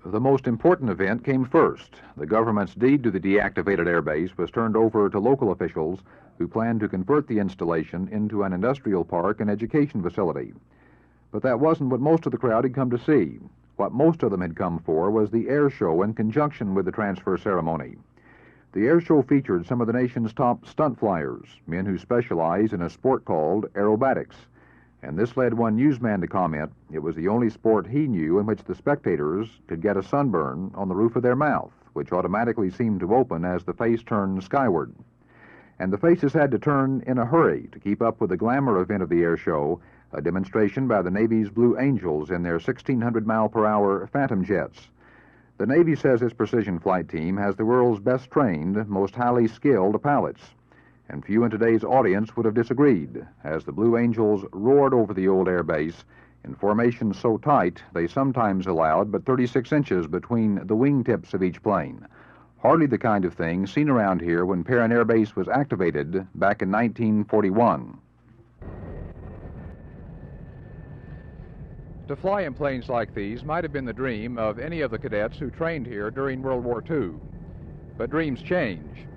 The most important event came first. The government's deed to the deactivated airbase was turned over to local officials who planned to convert the installation into an industrial park and education facility. But that wasn't what most of the crowd had come to see. What most of them had come for was the air show in conjunction with the transfer ceremony. The air show featured some of the nation's top stunt flyers, men who specialize in a sport called aerobatics. And this led one newsman to comment it was the only sport he knew in which the spectators could get a sunburn on the roof of their mouth, which automatically seemed to open as the face turned skyward. And the faces had to turn in a hurry to keep up with the glamour event of the air show, a demonstration by the Navy's Blue Angels in their 1,600-mile-per-hour Phantom jets. The Navy says its precision flight team has the world's best trained, most highly skilled pilots. And few in today's audience would have disagreed, as the Blue Angels roared over the old air base in formation so tight they sometimes allowed but 36 inches between the wingtips of each plane. Hardly the kind of thing seen around here when Perrin Air Base was activated back in 1941. To fly in planes like these might have been the dream of any of the cadets who trained here during World War II. But dreams change.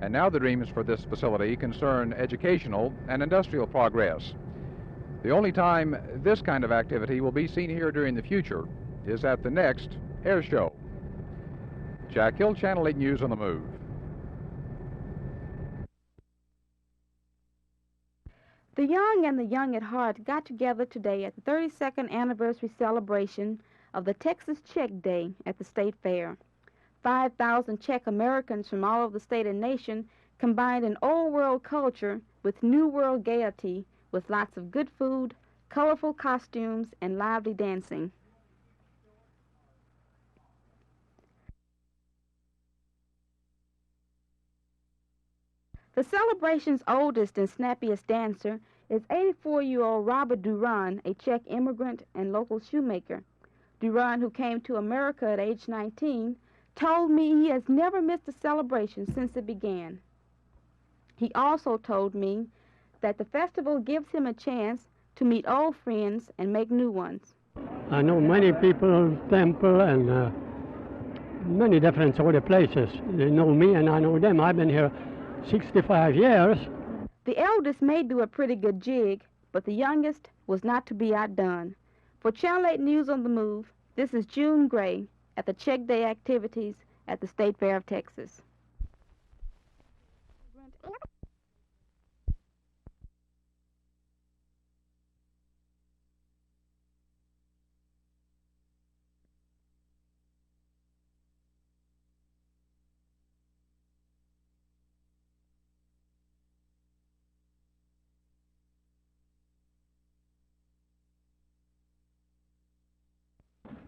And now the dreams for this facility concern educational and industrial progress. The only time this kind of activity will be seen here during the future is at the next air show. Jack Hill, Channel 8 News on the Move. The young and the young at heart got together today at the 32nd anniversary celebration of the Texas Czech Day at the State Fair. 5,000 Czech Americans from all over the state and nation combined an old world culture with new world gaiety, with lots of good food, colorful costumes, and lively dancing. The celebration's oldest and snappiest dancer is 84-year-old Robert Duron, a Czech immigrant and local shoemaker. Duron, who came to America at age 19, told me he has never missed a celebration since it began. He also told me that the festival gives him a chance to meet old friends and make new ones. I know many people, temple, and many different other places. They know me and I know them. I've been here 65 years. The eldest may do a pretty good jig, but the youngest was not to be outdone. For Channel 8 News on the Move, this is June Gray at the Czech Day activities at the State Fair of Texas.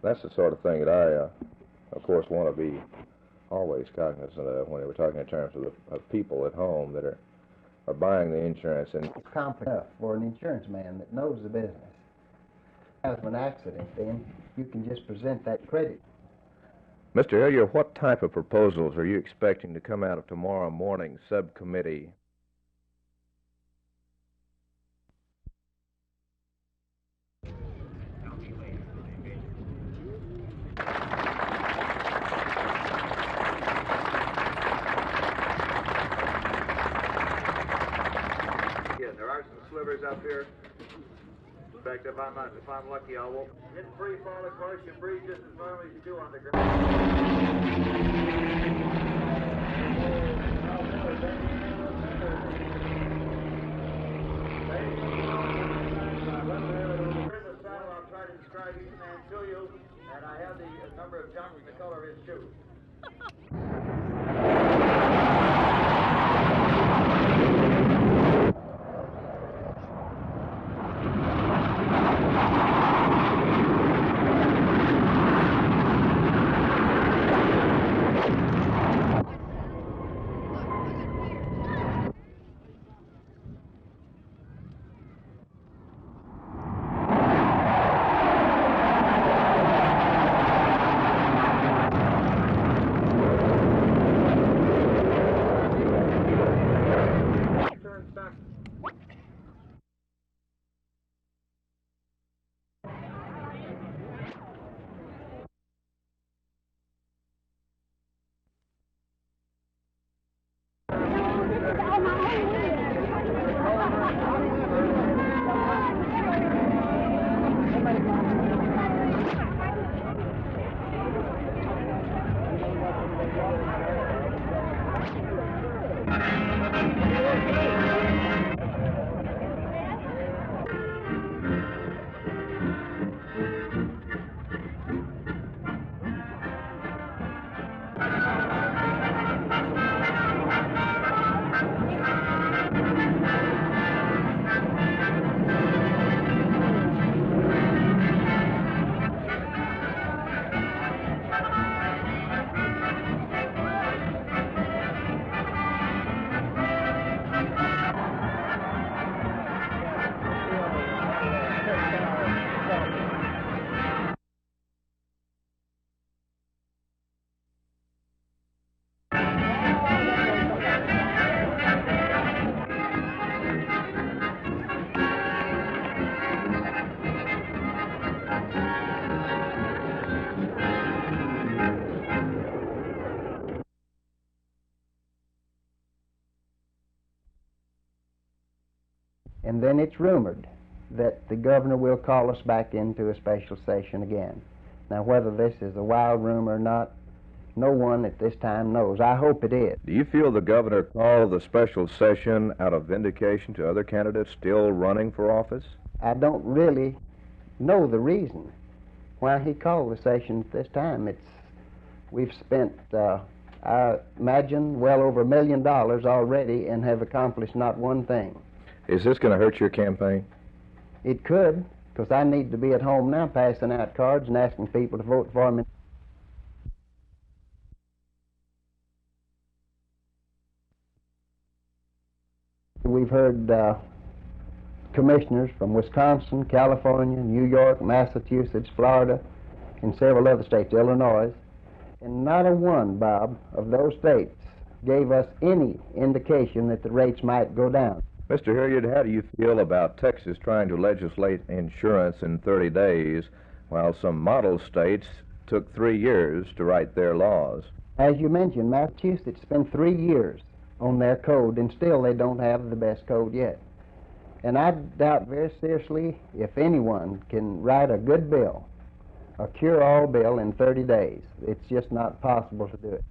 That's the sort of thing that I, of course, want to be always cognizant of when we're talking in terms of people at home that are buying the insurance. And it's competent enough for an insurance man that knows the business. If an accident, then you can just present that credit. Mr. Hilliard, what type of proposals are you expecting to come out of tomorrow morning's subcommittee? Slivers up here. In fact, if I'm lucky, I will. In free fall, of course, you breathe just as normally as you do on the ground. I'll try to describe each man to you, and I have the number of jumps and the color of his shoes. and then it's rumored that the governor will call us back into a special session again. Now, whether this is a wild rumor or not, no one at this time knows. I hope it is. Do you feel the governor called the special session out of vindication to other candidates still running for office? I don't really know the reason why he called the session at this time. We've spent, I imagine, well over $1 million already and have accomplished not one thing. Is this going to hurt your campaign? It could, because I need to be at home now passing out cards and asking people to vote for me. We've heard commissioners from Wisconsin, California, New York, Massachusetts, Florida, and several other states, Illinois, and not a one, Bob, of those states gave us any indication that the rates might go down. Mr. Hilliard, how do you feel about Texas trying to legislate insurance in 30 days while some model states took 3 years to write their laws? As you mentioned, Massachusetts spent 3 years on their code, and still they don't have the best code yet. And I doubt very seriously if anyone can write a good bill, a cure-all bill in 30 days. It's just not possible to do it.